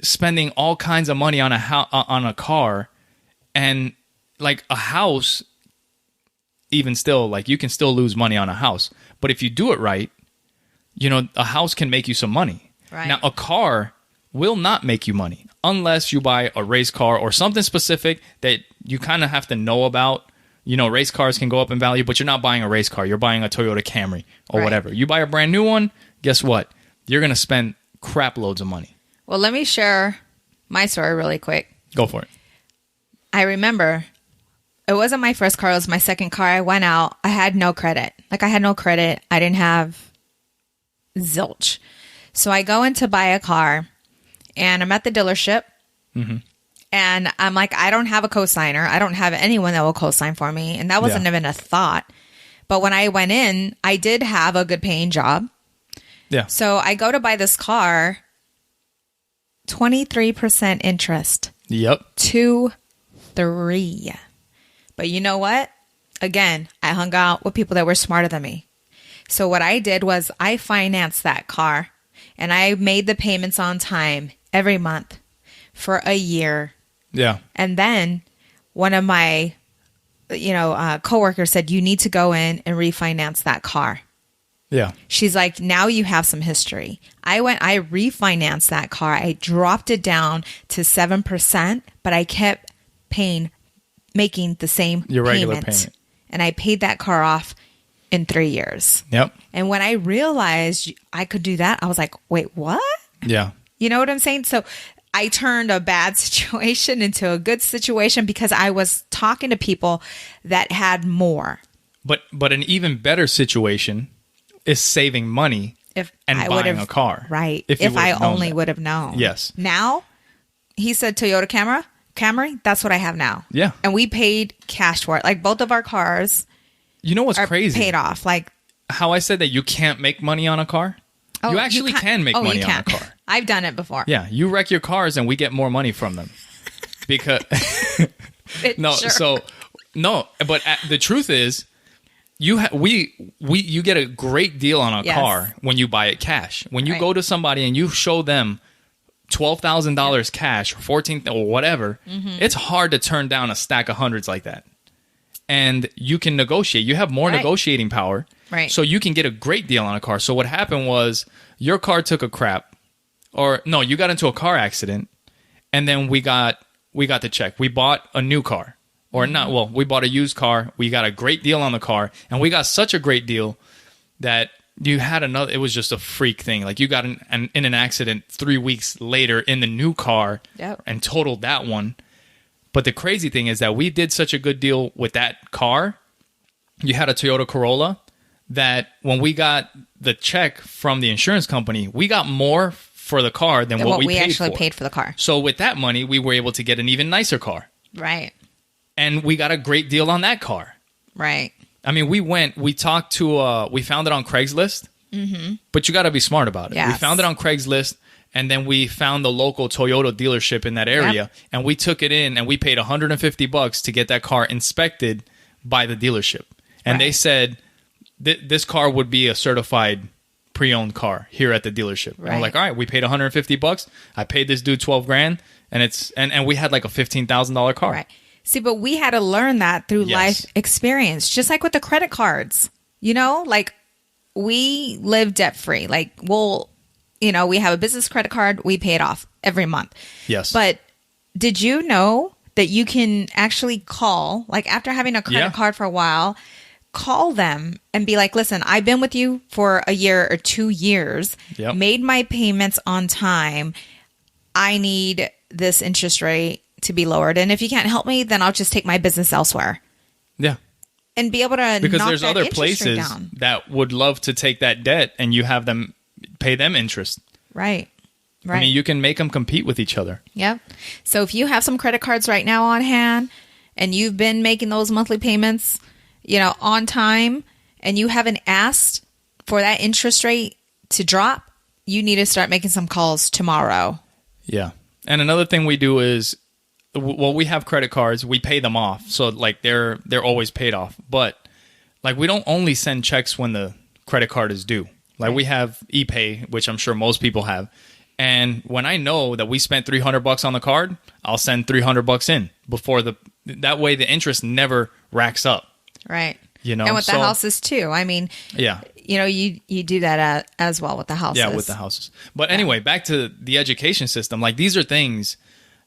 spending all kinds of money on a car, and like a house, even still, like, you can still lose money on a house. But if you do it right, you know, a house can make you some money. Right. Now, a car will not make you money unless you buy a race car or something specific that you kind of have to know about. You know, race cars can go up in value, but you're not buying a race car. You're buying a Toyota Camry or whatever. You buy a brand new one, guess what? You're going to spend crap loads of money. Well, let me share my story really quick. Go for it. I remember it wasn't my first car. It was my second car. I went out. I had no credit. Like, I had no credit. I didn't have zilch. So I go in to buy a car, and I'm at the dealership. Mm-hmm. And I'm like, I don't have a cosigner. I don't have anyone that will cosign for me. And that wasn't even a thought. But when I went in, I did have a good paying job. Yeah. So I go to buy this car, 23% interest. Yep. 2-3. But you know what? Again, I hung out with people that were smarter than me. So what I did was I financed that car, and I made the payments on time every month for a year. Yeah. And then one of my, coworkers said, you need to go in and refinance that car. Yeah. She's like, now you have some history. I refinanced that car. I dropped it down to 7%, but I kept making the same your regular payment. payment. And I paid that car off in 3 years. Yep. And when I realized I could do that, I was like, wait, what? Yeah. You know what I'm saying? So I turned a bad situation into a good situation because I was talking to people that had more. But an even better situation is saving money and buying a car. Right. If I only would have known. Yes. Now, he said Toyota Camry, that's what I have now. Yeah. And we paid cash for it. Like, both of our cars You know what's are crazy? paid off. Like, how I said that you can't make money on a car? You actually can make money on a car. I've done it before. Yeah. You wreck your cars and we get more money from them. Because but the truth is, you get a great deal on a car when you buy it cash. When you go to somebody and you show them $12,000 cash or $14,000 or whatever, it's hard to turn down a stack of hundreds like that. And you can negotiate. You have more negotiating power. Right. So you can get a great deal on a car. So what happened was your car took a crap, or no, you got into a car accident, and then we got the check. We bought a new car, or not. Well, we bought a used car. We got a great deal on the car, and we got such a great deal that you had another. It was just a freak thing. Like, you got in an accident 3 weeks later in the new car, and totaled that one. But the crazy thing is that we did such a good deal with that car. You had a Toyota Corolla, that when we got the check from the insurance company, we got more for the car than what we actually paid for the car. So with that money, we were able to get an even nicer car. Right. And we got a great deal on that car. Right. I mean, we found it on Craigslist, but you got to be smart about it. Yes. We found it on Craigslist, and then we found the local Toyota dealership in that area, and we took it in, and we paid $150 to get that car inspected by the dealership. And they said, this car would be a certified pre-owned car here at the dealership. Right. And we're like, all right, we paid $150. I paid this dude $12,000, and we had like a $15,000 car. Right. See, but we had to learn that through life experience, just like with the credit cards. You know, like, we live debt free. Like, we have a business credit card. We pay it off every month. Yes. But did you know that you can actually call, like, after having a credit card for a while, call them and be like, listen, I've been with you for a year or 2 years, made my payments on time. I need this interest rate to be lowered. And if you can't help me, then I'll just take my business elsewhere. Yeah. And be able to because knock there's that other interest rate places down. that would love to take that debt, and you have them pay them interest. Right. I mean, you can make them compete with each other. Yep. So if you have some credit cards right now on hand, and you've been making those monthly payments, on time, and you haven't asked for that interest rate to drop, you need to start making some calls tomorrow. Yeah. And another thing we do is, we have credit cards, we pay them off. So, like, they're always paid off. But, like, we don't only send checks when the credit card is due. Like, we have ePay, which I'm sure most people have. And when I know that we spent $300 on the card, I'll send $300 in that way the interest never racks up. Right. You know, and with the houses too. I mean, yeah, you know, you do that as well with the houses. Yeah, with the houses. But anyway, back to the education system. Like, these are things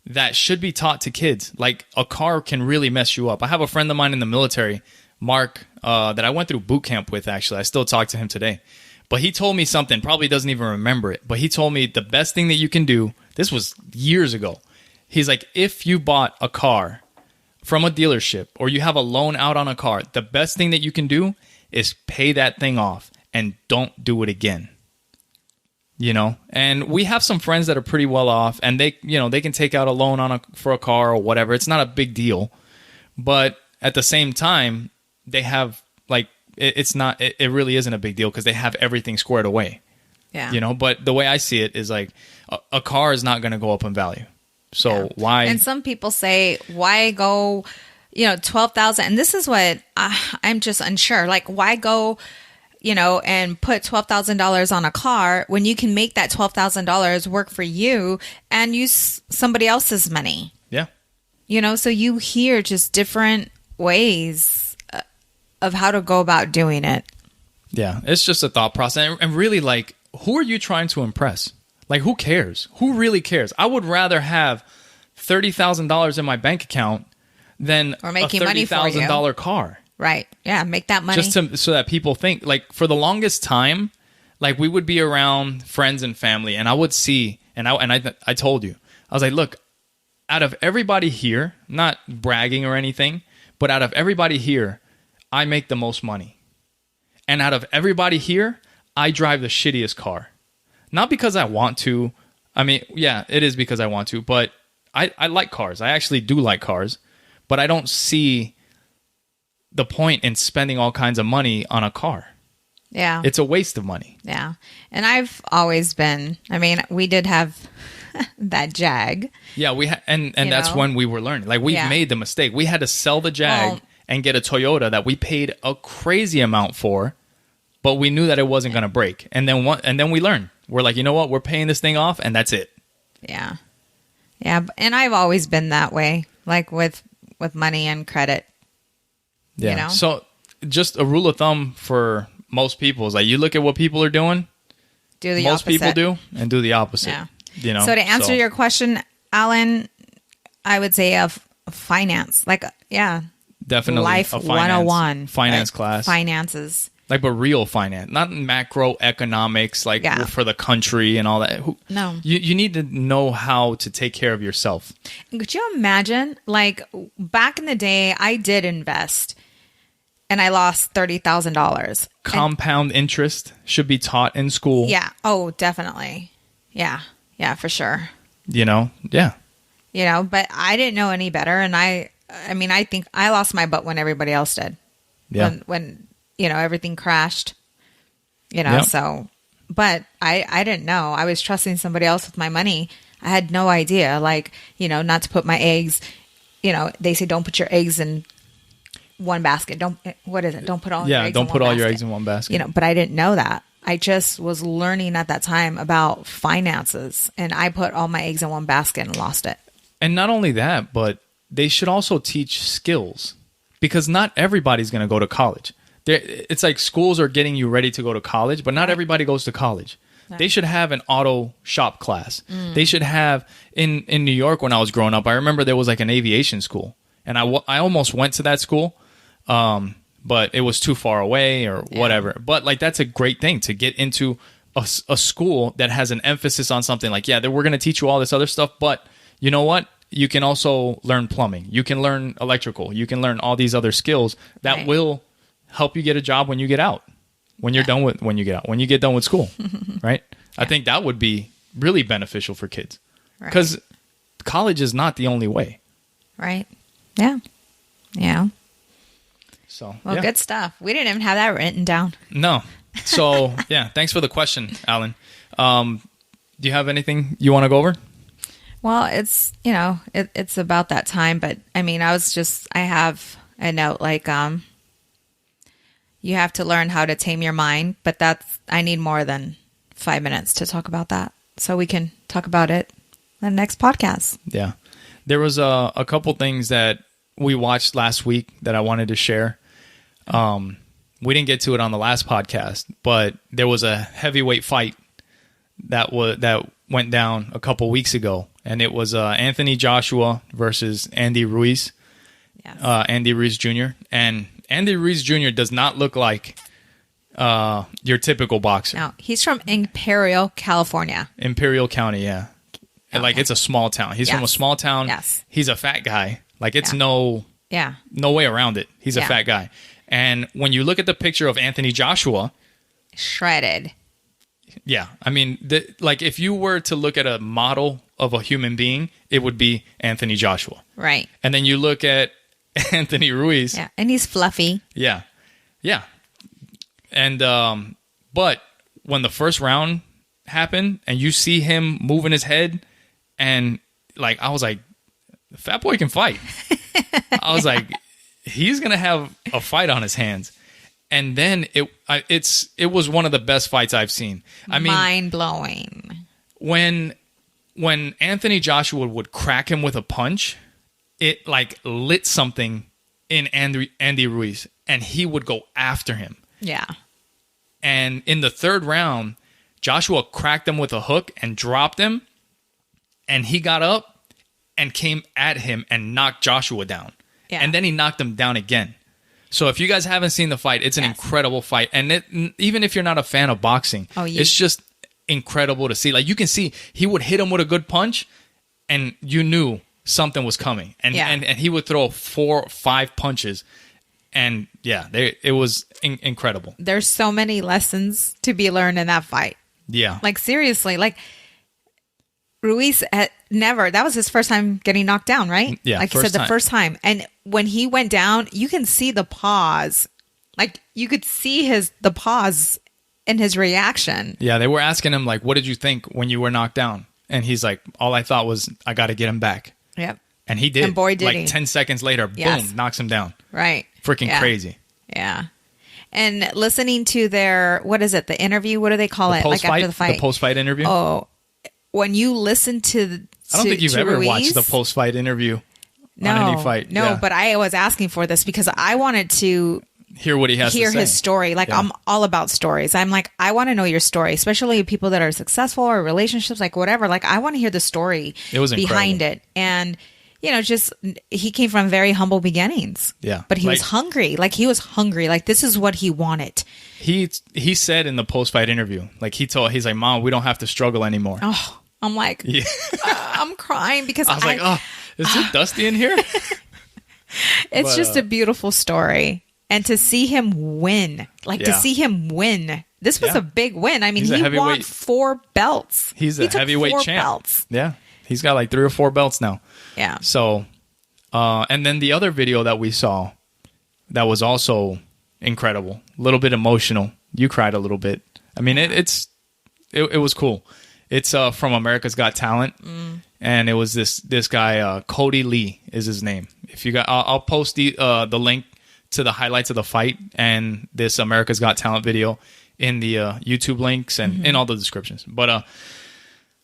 that should be taught to kids. Like, a car can really mess you up. I have a friend of mine in the military, Mark, that I went through boot camp with, actually. I still talk to him today. But he told me something, probably doesn't even remember it, but he told me the best thing that you can do, this was years ago. He's like, if you bought a car from a dealership or you have a loan out on a car, the best thing that you can do is pay that thing off and don't do it again. You know, and we have some friends that are pretty well off, and they, you know, they can take out a loan for a car or whatever. It's not a big deal, but at the same time, they have like it really isn't a big deal because they have everything squared away. Yeah, you know. But the way I see it is like a car is not going to go up in value, so why? And some people say, why go, you know, 12,000? And this is what I'm just unsure. Like, why go, you know, and put $12,000 on a car when you can make that $12,000 work for you and use somebody else's money? Yeah. You know, so you hear just different ways of how to go about doing it. Yeah. It's just a thought process. And really, like, who are you trying to impress? Like, who cares? Who really cares? I would rather have $30,000 in my bank account than or making a $30,000 car. Right. Yeah. Make that money. Just so that people think, like, for the longest time, like, we would be around friends and family, and I would see, and I told you, I was like, look, out of everybody here, not bragging or anything, but out of everybody here, I make the most money. And out of everybody here, I drive the shittiest car. Not because I want to. I mean, yeah, it is because I want to, but I like cars. I actually do like cars, but I don't see the point in spending all kinds of money on a car. Yeah. It's a waste of money. Yeah. And I've always been, I mean, we did have that Jag. Yeah, and that's when we were learning. Like, we made the mistake. We had to sell the Jag and get a Toyota that we paid a crazy amount for, but we knew that it wasn't going to break. And then we learned. We're like, you know what? We're paying this thing off, and that's it. Yeah. Yeah, and I've always been that way, like with money and credit. Yeah. You know? So just a rule of thumb for most people is like, you look at what people are doing, do the most opposite. people do, and do the opposite. Yeah. You know. So to answer your question, Alan, I would say of finance, like definitely life a 101 finance class, finances, like, but real finance, not macroeconomics, like for the country and all that. No, you need to know how to take care of yourself. Could you imagine, like, back in the day, I did invest. And I lost $30,000. Compound interest should be taught in school. Yeah. Oh, definitely. Yeah. Yeah, for sure. You know? Yeah. You know, but I didn't know any better. And I mean, I think I lost my butt when everybody else did. Yeah. When you know, everything crashed. You know, so, but I didn't know. I was trusting somebody else with my money. I had no idea, like, you know, not to put my eggs, you know, they say don't put your eggs in one basket. Don't put all your eggs don't in put one all your basket. eggs in one basket. You know, but I didn't know that. I just was learning at that time about finances, and I put all my eggs in one basket and lost it. And not only that, but they should also teach skills, because not everybody's going to go to college. It's like schools are getting you ready to go to college, but not everybody goes to college. Right. They should have an auto shop class. They should have in New York when I was growing up. I remember there was like an aviation school, and I almost went to that school. But it was too far away or whatever. But like, that's a great thing to get into a school that has an emphasis on something like, we're going to teach you all this other stuff. But you know what? You can also learn plumbing. You can learn electrical. You can learn all these other skills that will help you get a job when you get out, when you get done with school. Right. I think that would be really beneficial for kids, because college is not the only way. Right. Yeah. Yeah. So, good stuff. We didn't even have that written down. No. So, thanks for the question, Alan. Do you have anything you want to go over? Well, it's, you know, it's about that time, but I mean, I have a note like, you have to learn how to tame your mind, but I need more than 5 minutes to talk about that. So we can talk about it in the next podcast. Yeah. There was a couple things that we watched last week that I wanted to share. We didn't get to it on the last podcast, but there was a heavyweight fight that went down a couple weeks ago, and it was Anthony Joshua versus Andy Ruiz. Yes. Andy Ruiz Jr. And Andy Ruiz Jr. does not look like your typical boxer. No, he's from Imperial, California. Imperial County, yeah. Okay. Like, it's a small town. He's from a small town. Yes. He's a fat guy. Like, it's no way around it. He's a fat guy. And when you look at the picture of Anthony Joshua, shredded. Yeah. I mean, like, if you were to look at a model of a human being, it would be Anthony Joshua. Right. And then you look at Anthony Ruiz. Yeah. And he's fluffy. Yeah. Yeah. And, but when the first round happened and you see him moving his head, and like, I was like, the fat boy can fight. I was like, he's going to have a fight on his hands. And then it was one of the best fights I've seen. I mean, mind blowing. When Anthony Joshua would crack him with a punch, it like lit something in Andy Ruiz, and he would go after him. Yeah. And in the third round, Joshua cracked him with a hook and dropped him, and he got up and came at him and knocked Joshua down. Yeah. And then he knocked him down again. So if you guys haven't seen the fight, it's an incredible fight. And even if you're not a fan of boxing, it's just incredible to see. Like, you can see he would hit him with a good punch, and you knew something was coming. And he would throw 4 or 5 punches. And it was incredible. There's so many lessons to be learned in that fight. Yeah. Like, seriously, like, Ruiz had that was his first time getting knocked down, right? Yeah. Like you said, the first time. And when he went down, you can see the pause. Like, you could see the pause in his reaction. Yeah. They were asking him, like, what did you think when you were knocked down? And he's like, all I thought was, I got to get him back. Yep. And he did. And boy, did like he. 10 seconds later, boom, knocks him down. Right. Freaking crazy. Yeah. And listening to their, what is it? The interview? What do they call it? Like, after the fight? The post-fight interview? Oh, when you listen to I don't think you've ever Ruiz, watched the post-fight interview on any fight. No, but I was asking for this because I wanted to hear what he has to say. His story. Like, I'm all about stories. I'm like, I want to know your story, especially people that are successful or relationships, like whatever. Like, I want to hear the story behind it. And, you know, just he came from very humble beginnings. Yeah. But he was hungry. Like, he was hungry. Like, this is what he wanted. He said in the post-fight interview, like, he's like, Mom, we don't have to struggle anymore. Oh, I'm like, I'm crying because I was like, oh, is it dusty in here? It's just a beautiful story. And to see him win, this was a big win. I mean, he won 4 belts. He's a heavyweight champ. Belts. Yeah. He's got like 3 or 4 belts now. Yeah. So, and then the other video that we saw that was also incredible, a little bit emotional. You cried a little bit. I mean, it was cool. It's from America's Got Talent, and it was this guy, Kodi Lee is his name. If you got, I'll post the link to the highlights of the fight and this America's Got Talent video in the YouTube links and in all the descriptions. But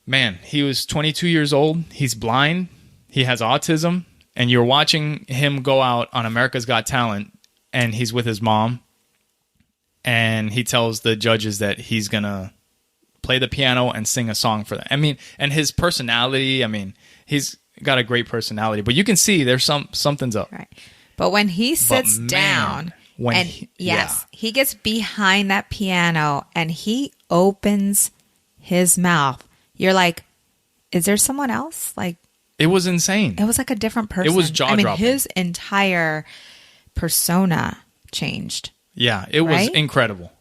man, he was 22 years old. He's blind. He has autism, and you're watching him go out on America's Got Talent, and he's with his mom, and he tells the judges that he's gonna play the piano and sing a song for them. I mean, and his personality, I mean, he's got a great personality, but you can see there's something's up. Right. But when he sits down he gets behind that piano and he opens his mouth, you're like, is there someone else? Like, it was insane. It was like a different person. It was jaw-dropping. I mean, his entire persona changed. Yeah, it was incredible.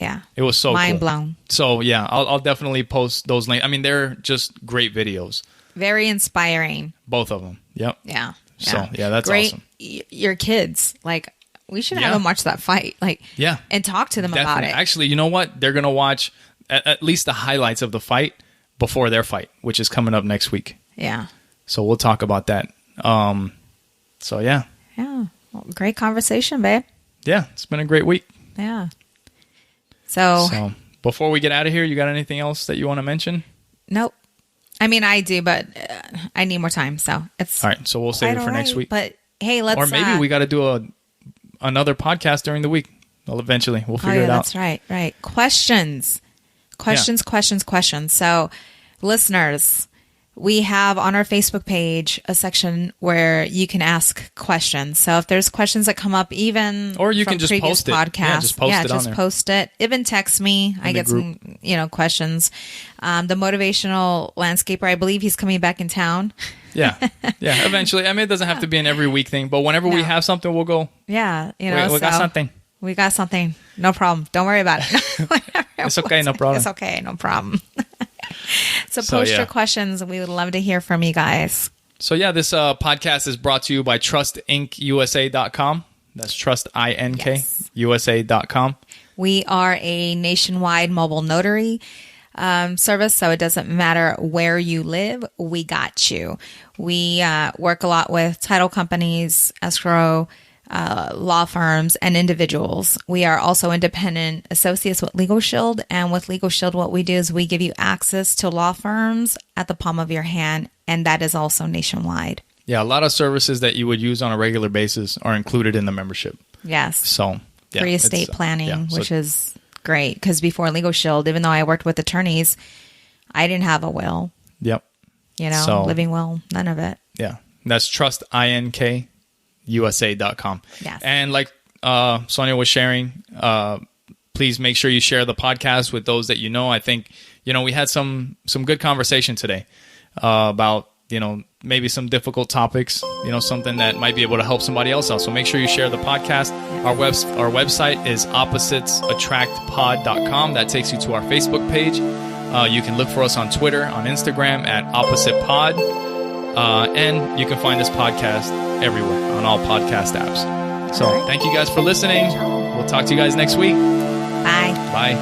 Yeah. It was so mind cool. blown. So, yeah, I'll definitely post those links. I mean, they're just great videos. Very inspiring. Both of them. Yep. Yeah. So, yeah, that's great. awesome. Your kids, like, we should have them watch that fight. Like, and talk to them about it. Actually, you know what? They're going to watch at least the highlights of the fight before their fight, which is coming up next week. Yeah. So we'll talk about that. So, yeah. Yeah. Well, great conversation, babe. Yeah. It's been a great week. Yeah. So before we get out of here, you got anything else that you want to mention? Nope. I mean, I do, but I need more time. So it's all right. So we'll save it for next week. But hey, let's. Or maybe we got to do another podcast during the week. Well, eventually we'll figure it out. That's right. Right. Questions. So, listeners, we have on our Facebook page a section where you can ask questions. So if there's questions that come up, even or you from can just previous post it. podcasts, Just post it. Even text me. I get some, questions. The motivational landscaper, I believe he's coming back in town. Yeah. Eventually, I mean, it doesn't have to be an every week thing, but whenever we have something, we'll go. Yeah, we got something. We got something. No problem. Don't worry about it. It's okay. No problem. It's okay. No problem. So post your questions. We would love to hear from you guys. So this podcast is brought to you by TrustInkUSA.com. That's TrustInkUSA.com. We are a nationwide mobile notary service, so it doesn't matter where you live. We got you. We work a lot with title companies, escrow, law firms, and individuals. We are also independent associates with Legal Shield, and with Legal Shield, what we do is we give you access to law firms at the palm of your hand, and that is also nationwide. Yeah, a lot of services that you would use on a regular basis are included in the membership. Yes. So, free estate planning, which is great, because before Legal Shield, even though I worked with attorneys, I didn't have a will. Yep. Living will, none of it. Yeah. That's TrustInkUSA.com. Yes. And like Sonia was sharing, please make sure you share the podcast with those that you know. I think, we had some good conversation today about, maybe some difficult topics, something that might be able to help somebody else out. So make sure you share the podcast. Our website is oppositesattractpod.com. That takes you to our Facebook page. You can look for us on Twitter, on Instagram at OppositePod. And you can find this podcast everywhere on all podcast apps. So thank you guys for listening. We'll talk to you guys next week. Bye. Bye.